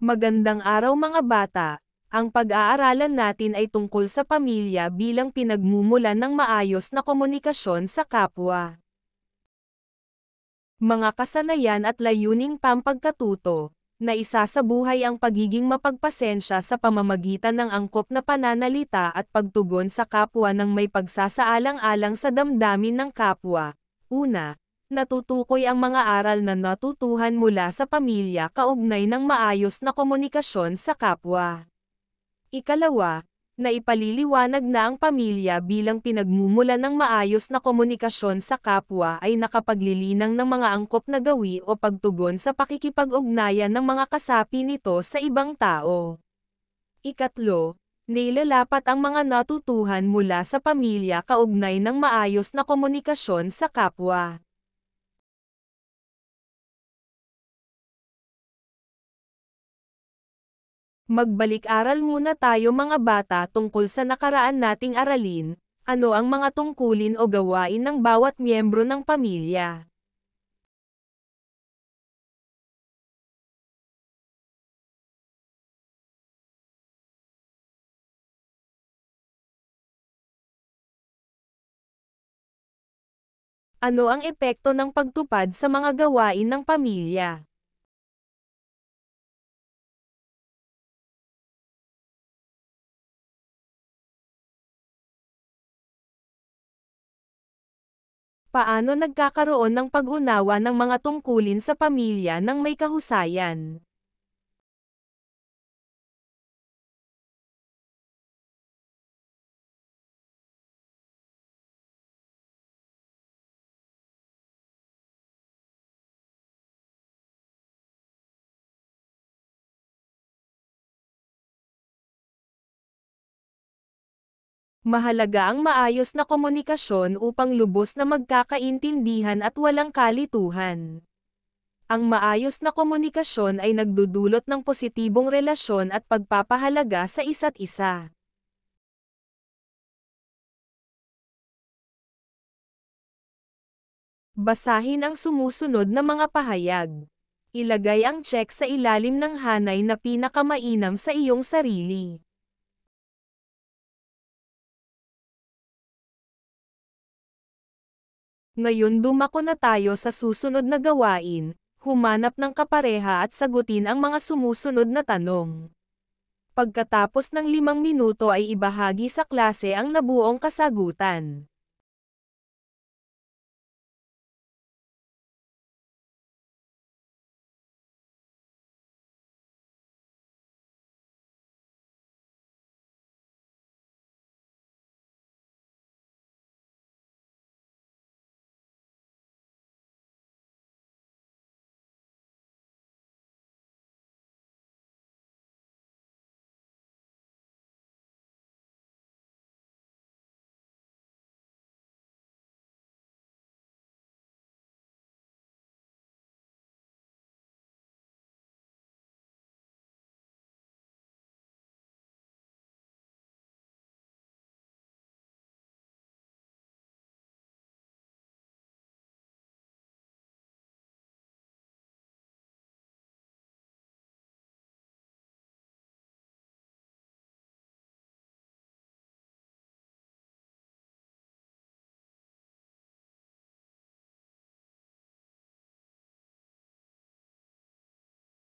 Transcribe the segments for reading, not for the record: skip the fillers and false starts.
Magandang araw mga bata. Ang pag-aaralan natin ay tungkol sa pamilya bilang pinagmumulan ng maayos na komunikasyon sa kapwa. Mga kasanayan at layuning pampagkatuto, na isa sa buhay ang pagiging mapagpasensya sa pamamagitan ng angkop na pananalita at pagtugon sa kapwa ng may pagsasaalang-alang sa damdamin ng kapwa. Una, natutukoy ang mga aral na natutuhan mula sa pamilya kaugnay ng maayos na komunikasyon sa kapwa. Ikalawa, na ipaliliwanag na ang pamilya bilang pinagmumulan ng maayos na komunikasyon sa kapwa ay nakapaglilinang ng mga angkop na gawi o pagtugon sa pakikipag-ugnayan ng mga kasapi nito sa ibang tao. Ikatlo, nailalapat ang mga natutuhan mula sa pamilya kaugnay ng maayos na komunikasyon sa kapwa. Magbalik-aral muna tayo mga bata tungkol sa nakaraan nating aralin, ano ang mga tungkulin o gawain ng bawat miyembro ng pamilya. Ano ang epekto ng pagtupad sa mga gawain ng pamilya? Paano nagkakaroon ng pag-unawa ng mga tungkulin sa pamilya ng may kahusayan? Mahalaga ang maayos na komunikasyon upang lubos na magkakaintindihan at walang kalituhan. Ang maayos na komunikasyon ay nagdudulot ng positibong relasyon at pagpapahalaga sa isa't isa. Basahin ang sumusunod na mga pahayag. Ilagay ang check sa ilalim ng hanay na pinakamainam sa iyong sarili. Ngayon dumako na tayo sa susunod na gawain, humanap ng kapareha at sagutin ang mga sumusunod na tanong. Pagkatapos ng 5 minuto ay ibahagi sa klase ang nabuong kasagutan.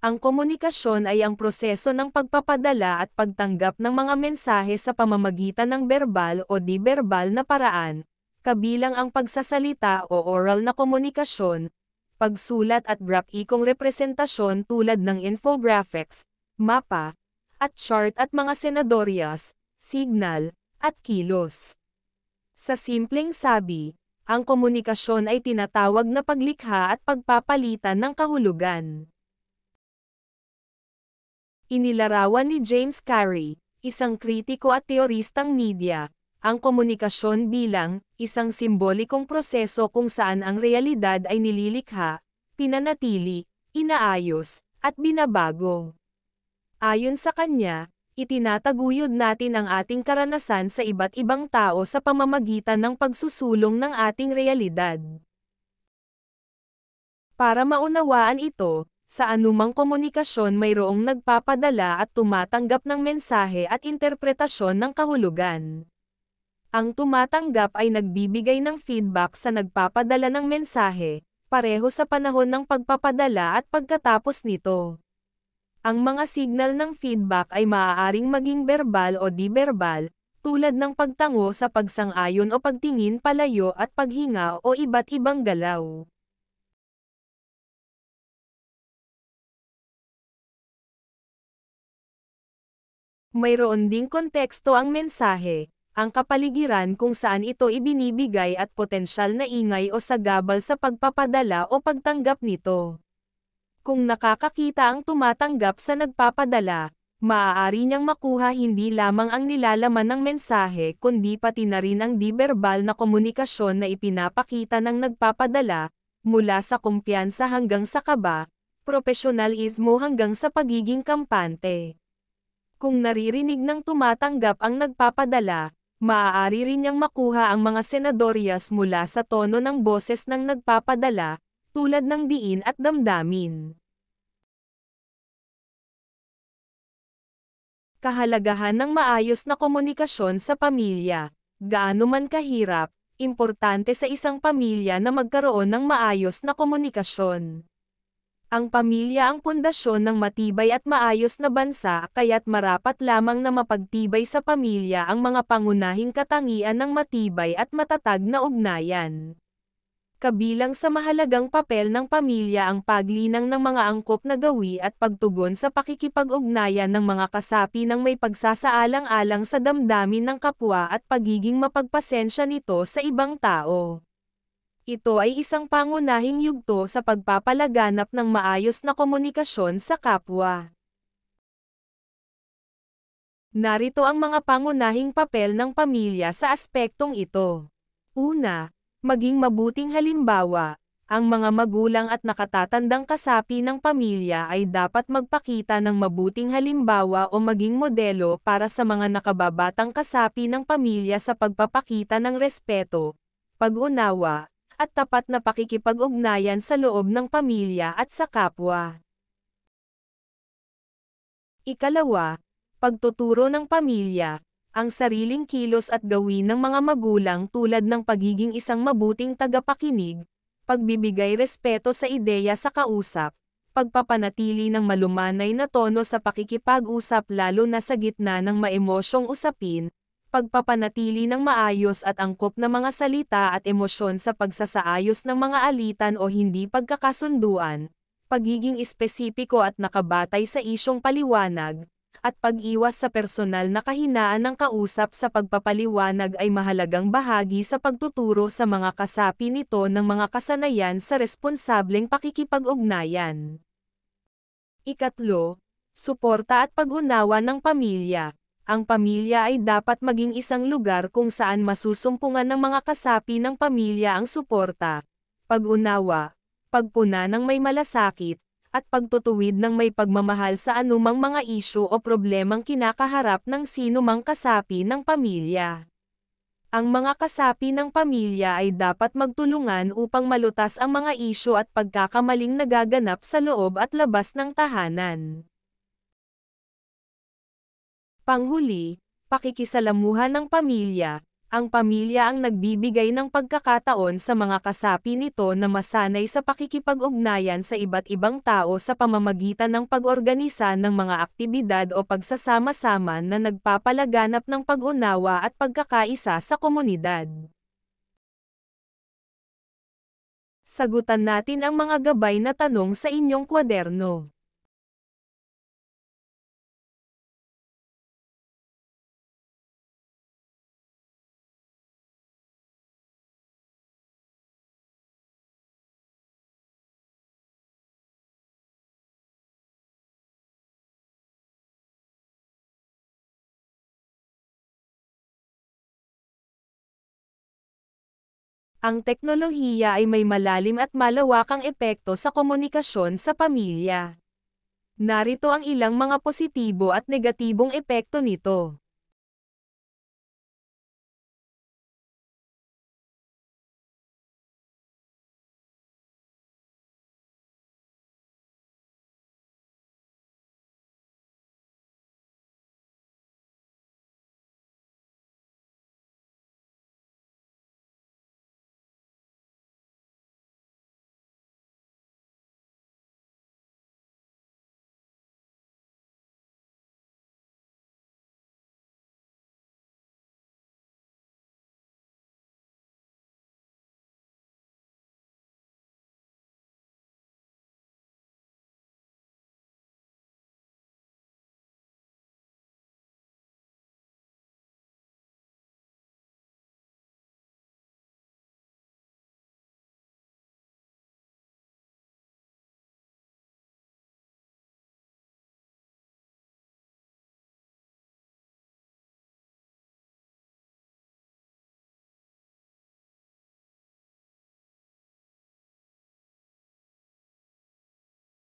Ang komunikasyon ay ang proseso ng pagpapadala at pagtanggap ng mga mensahe sa pamamagitan ng verbal o di-verbal na paraan, kabilang ang pagsasalita o oral na komunikasyon, pagsulat at grapikong representasyon tulad ng infographics, mapa, at chart at mga senadoryas, signal, at kilos. Sa simpleng sabi, ang komunikasyon ay tinatawag na paglikha at pagpapalitan ng kahulugan. Inilarawan ni James Carey, isang kritiko at teoristang media, ang komunikasyon bilang isang simbolikong proseso kung saan ang realidad ay nililikha, pinanatili, inaayos, at binabago. Ayon sa kanya, itinataguyod natin ang ating karanasan sa iba't ibang tao sa pamamagitan ng pagsusulong ng ating realidad. Para maunawaan ito, Sa anumang komunikasyon mayroong nagpapadala at tumatanggap ng mensahe at interpretasyon ng kahulugan. Ang tumatanggap ay nagbibigay ng feedback sa nagpapadala ng mensahe, pareho sa panahon ng pagpapadala at pagkatapos nito. Ang mga signal ng feedback ay maaaring maging verbal o di-verbal, tulad ng pagtango sa pagsang-ayon o pagtingin palayo at paghinga o iba't ibang galaw. Mayroon ding konteksto ang mensahe, ang kapaligiran kung saan ito ibinibigay at potensyal na ingay o sagabal sa pagpapadala o pagtanggap nito. Kung nakakakita ang tumatanggap sa nagpapadala, maaari niyang makuha hindi lamang ang nilalaman ng mensahe kundi pati na rin ang di-verbal na komunikasyon na ipinapakita ng nagpapadala, mula sa kumpiyansa hanggang sa kaba, profesionalismo hanggang sa pagiging kampante. Kung naririnig ng tumatanggap ang nagpapadala, maaari rin niyang makuha ang mga senadoryas mula sa tono ng boses ng nagpapadala, tulad ng diin at damdamin. Kahalagahan ng maayos na komunikasyon sa pamilya. Gaano man kahirap, importante sa isang pamilya na magkaroon ng maayos na komunikasyon. Ang pamilya ang pundasyon ng matibay at maayos na bansa, kaya't marapat lamang na mapagtibay sa pamilya ang mga pangunahing katangian ng matibay at matatag na ugnayan. Kabilang sa mahalagang papel ng pamilya ang paglinang ng mga angkop na gawi at pagtugon sa pakikipag-ugnayan ng mga kasapi ng may pagsasaalang-alang sa damdamin ng kapwa at pagiging mapagpasensya nito sa ibang tao. Ito ay isang pangunahing yugto sa pagpapalaganap ng maayos na komunikasyon sa kapwa. Narito ang mga pangunahing papel ng pamilya sa aspektong ito. Una, maging mabuting halimbawa. Ang mga magulang at nakatatandang kasapi ng pamilya ay dapat magpakita ng mabuting halimbawa o maging modelo para sa mga nakababatang kasapi ng pamilya sa pagpapakita ng respeto, pag-unawa, at tapat na pakikipag-ugnayan sa loob ng pamilya at sa kapwa. Ikalawa, pagtuturo ng pamilya. Ang sariling kilos at gawin ng mga magulang tulad ng pagiging isang mabuting tagapakinig, pagbibigay respeto sa ideya sa kausap, pagpapanatili ng malumanay na tono sa pakikipag-usap lalo na sa gitna ng maemosyong usapin, pagpapanatili ng maayos at angkop na mga salita at emosyon sa pagsasaayos ng mga alitan o hindi pagkakasunduan, pagiging espesipiko at nakabatay sa isyong paliwanag, at pag-iwas sa personal na kahinaan ng kausap sa pagpapaliwanag ay mahalagang bahagi sa pagtuturo sa mga kasapi nito ng mga kasanayan sa responsableng pakikipag-ugnayan. Ikatlo, suporta at pag-unawa ng pamilya. Ang pamilya ay dapat maging isang lugar kung saan masusumpungan ng mga kasapi ng pamilya ang suporta, pag-unawa, pagpuna ng may malasakit, at pagtutuwid ng may pagmamahal sa anumang mga isyu o problemang kinakaharap ng sinumang kasapi ng pamilya. Ang mga kasapi ng pamilya ay dapat magtulungan upang malutas ang mga isyu at pagkakamaling nagaganap sa loob at labas ng tahanan. Panghuli, pakikisalamuhan ng pamilya. Ang pamilya ang nagbibigay ng pagkakataon sa mga kasapi nito na masanay sa pakikipag-ugnayan sa iba't ibang tao sa pamamagitan ng pag-organisa ng mga aktibidad o pagsasama-sama na nagpapalaganap ng pag-unawa at pagkakaisa sa komunidad. Sagutan natin ang mga gabay na tanong sa inyong kwaderno. Ang teknolohiya ay may malalim at malawakang epekto sa komunikasyon sa pamilya. Narito ang ilang mga positibo at negatibong epekto nito.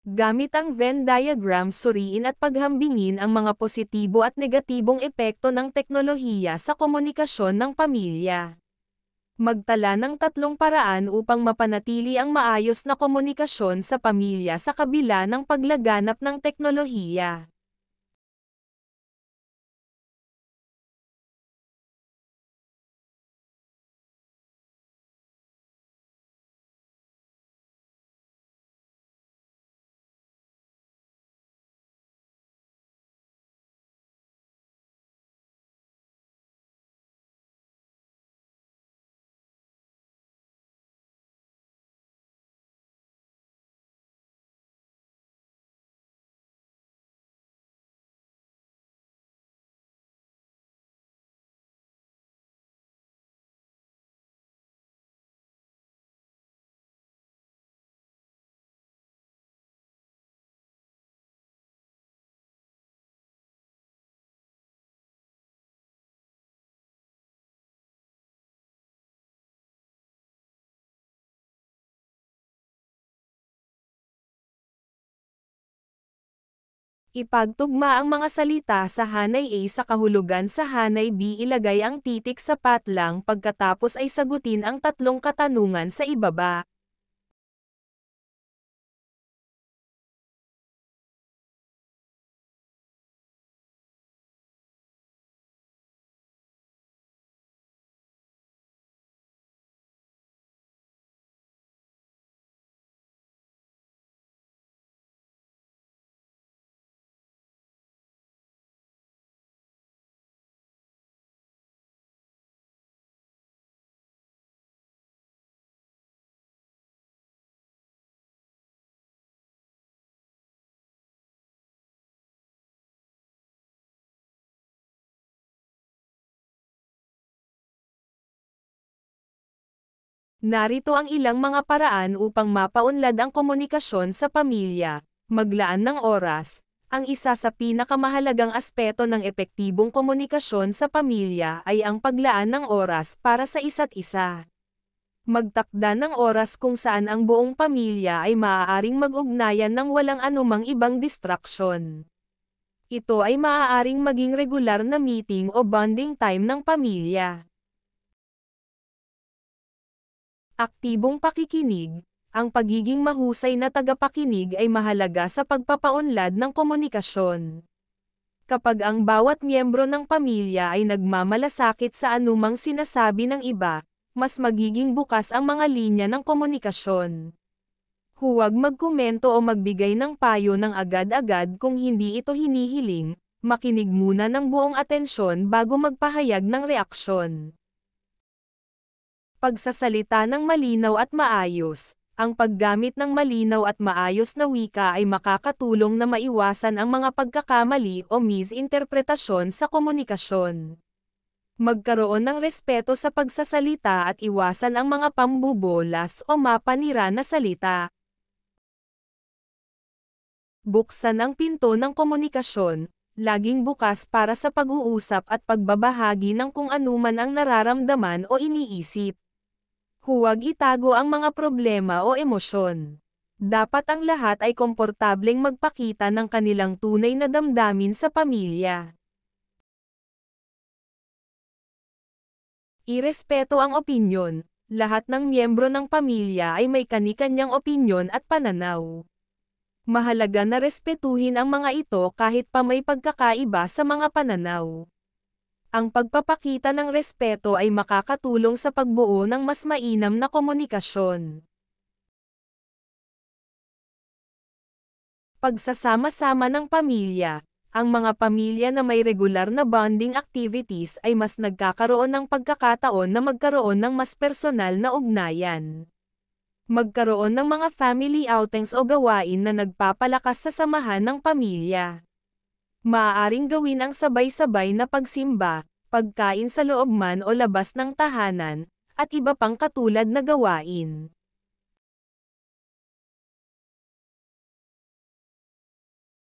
Gamit ang Venn diagram, suriin at paghambingin ang mga positibo at negatibong epekto ng teknolohiya sa komunikasyon ng pamilya. Magtala ng 3 paraan upang mapanatili ang maayos na komunikasyon sa pamilya sa kabila ng paglaganap ng teknolohiya. Ipagtugma ang mga salita sa hanay A sa kahulugan sa hanay B. Ilagay ang titik sa patlang pagkatapos ay sagutin ang 3 katanungan sa ibaba. Narito ang ilang mga paraan upang mapaunlad ang komunikasyon sa pamilya. Maglaan ng oras. Ang isa sa pinakamahalagang aspeto ng epektibong komunikasyon sa pamilya ay ang paglaan ng oras para sa isa't isa. Magtakda ng oras kung saan ang buong pamilya ay maaaring mag-ugnayan ng walang anumang ibang distraksyon. Ito ay maaaring maging regular na meeting o bonding time ng pamilya. Aktibong pakikinig. Ang pagiging mahusay na tagapakinig ay mahalaga sa pagpapaunlad ng komunikasyon. Kapag ang bawat miyembro ng pamilya ay nagmamalasakit sa anumang sinasabi ng iba, mas magiging bukas ang mga linya ng komunikasyon. Huwag magkomento o magbigay ng payo ng agad-agad kung hindi ito hinihiling. Makinig muna ng buong atensyon bago magpahayag ng reaksyon. Pagsasalita ng malinaw at maayos. Ang paggamit ng malinaw at maayos na wika ay makakatulong na maiwasan ang mga pagkakamali o misinterpretasyon sa komunikasyon. Magkaroon ng respeto sa pagsasalita at iwasan ang mga pambubolas o mapanira na salita. Buksan ang pinto ng komunikasyon. Laging bukas para sa pag-uusap at pagbabahagi ng kung anuman ang nararamdaman o iniisip. Huwag itago ang mga problema o emosyon. Dapat ang lahat ay komportableng magpakita ng kanilang tunay na damdamin sa pamilya. Irespeto ang opinyon. Lahat ng miyembro ng pamilya ay may kani-kanyang opinyon at pananaw. Mahalaga na respetuhin ang mga ito kahit pa may pagkakaiba sa mga pananaw. Ang pagpapakita ng respeto ay makakatulong sa pagbuo ng mas mainam na komunikasyon. Pagsasama-sama ng pamilya. Ang mga pamilya na may regular na bonding activities ay mas nagkakaroon ng pagkakataon na magkaroon ng mas personal na ugnayan. Magkaroon ng mga family outings o gawain na nagpapalakas sa samahan ng pamilya. Maaaring gawin ang sabay-sabay na pagsimba, pagkain sa loob man o labas ng tahanan, at iba pang katulad na gawain.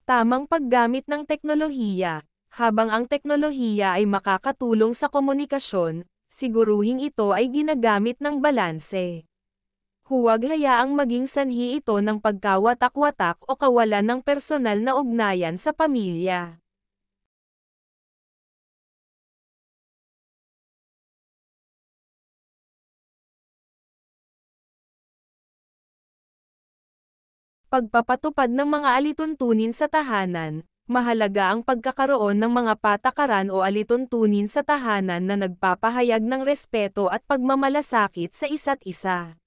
Tamang paggamit ng teknolohiya. Habang ang teknolohiya ay makakatulong sa komunikasyon, siguruhing ito ay ginagamit ng balanse. Huwag hayaang maging sanhi ito ng pagkawatak-watak o kawalan ng personal na ugnayan sa pamilya. Pagpapatupad ng mga alituntunin sa tahanan, mahalaga ang pagkakaroon ng mga patakaran o alituntunin sa tahanan na nagpapahayag ng respeto at pagmamalasakit sa isa't isa.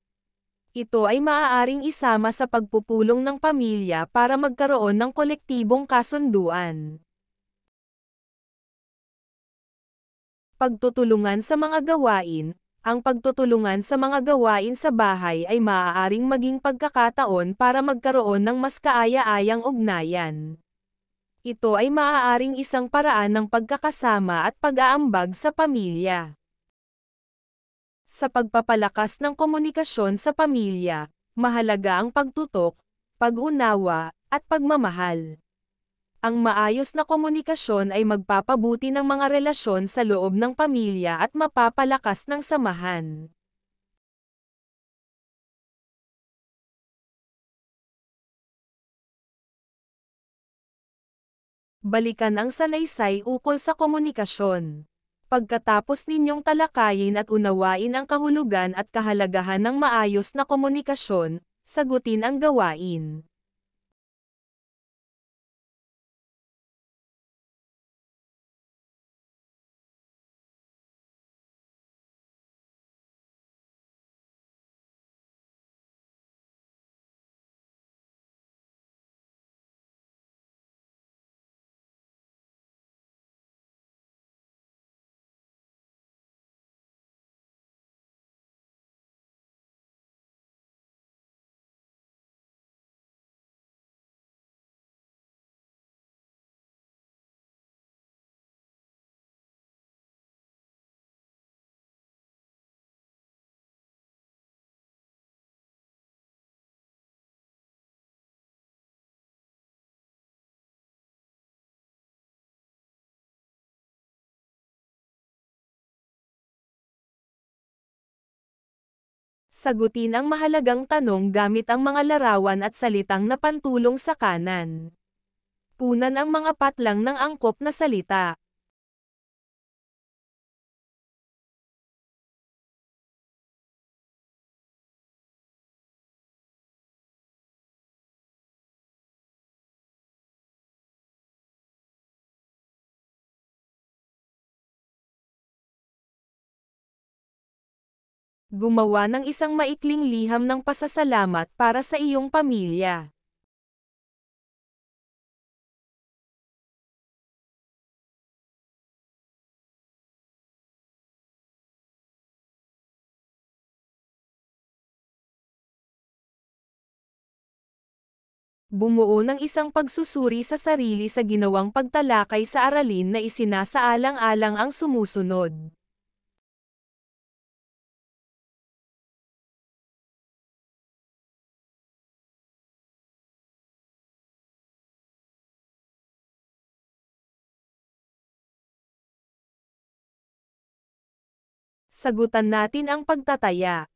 Ito ay maaaring isama sa pagpupulong ng pamilya para magkaroon ng kolektibong kasunduan. Pagtutulungan sa mga gawain. Ang pagtutulungan sa mga gawain sa bahay ay maaaring maging pagkakataon para magkaroon ng mas kaaya-ayang ugnayan. Ito ay maaaring isang paraan ng pagkakasama at pag-aambag sa pamilya. Sa pagpapalakas ng komunikasyon sa pamilya, mahalaga ang pagtutok, pag-unawa, at pagmamahal. Ang maayos na komunikasyon ay magpapabuti ng mga relasyon sa loob ng pamilya at mapapalakas ng samahan. Balikan ang salaysay ukol sa komunikasyon. Pagkatapos ninyong talakayin at unawain ang kahulugan at kahalagahan ng maayos na komunikasyon, sagutin ang gawain. Sagutin ang mahalagang tanong gamit ang mga larawan at salitang napantulong sa kanan. Punan ang mga patlang ng angkop na salita. Gumawa ng isang maikling liham ng pasasalamat para sa iyong pamilya. Bumuo ng isang pagsusuri sa sarili sa ginawang pagtalakay sa aralin na isinasaalang-alang ang sumusunod. Sagutan natin ang pagtataya.